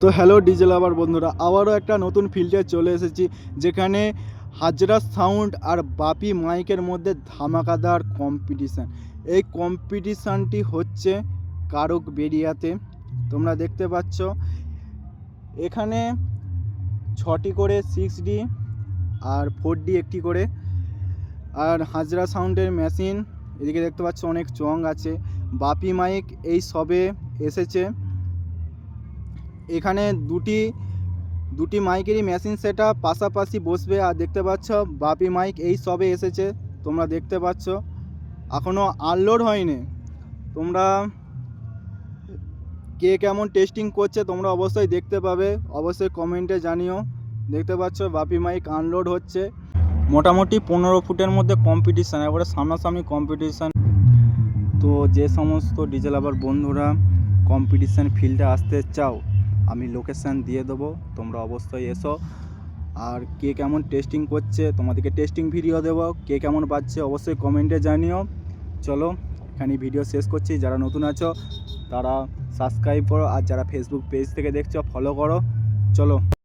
তো hello DJ লাভার বন্ধুরা, আবারও একটা নতুন ফিল্ডে চলে এসেছি যেখানে হাজরা সাউন্ড আর বাপি মাইকের মধ্যে ধামাকাদার কম্পিটিশান। এই কম্পিটিশানটি হচ্ছে কারক বেরিয়াতে। তোমরা দেখতে পাচ্ছ এখানে 6টি করে 6D আর 4D একটি করে, আর হাজরা সাউন্ডের মেশিন এদিকে দেখতে পাচ্ছ, অনেক চং আছে। বাপি মাইক এই সবে এসেছে। এখানে দুটি মাইকেরই মেশিন সেটা পাশাপাশি বসবে। আর দেখতে পাচ্ছ বাপি মাইক এই সবে এসেছে, তোমরা দেখতে পাচ্ছ এখনও আনলোড হয়নি। তোমরা কে কেমন টেস্টিং করছে তোমরা অবশ্যই দেখতে পাবে, অবশ্যই কমেন্টে জানিও। দেখতে পাচ্ছ বাপি মাইক আনলোড হচ্ছে। মোটামুটি 15 ফুটের মধ্যে কম্পিটিশান, এবারে সামনাসামনি কম্পিটিশান। তো যে সমস্ত ডিজে লাভার বন্ধুরা কম্পিটিশান ফিল্ডে আসতে চাও, আমি লোকেশান দিয়ে দেবো, তোমরা অবশ্যই এসো। আর কে কেমন টেস্টিং করছে তোমাদেরকে টেস্টিং ভিডিও দেবো, কে কেমন বাজছে অবশ্যই কমেন্টে জানিও। চলো এখানে ভিডিও শেষ করছি। যারা নতুন আছো তারা সাবস্ক্রাইব করো, আর যারা ফেসবুক পেজ থেকে দেখছো ফলো করো। চলো।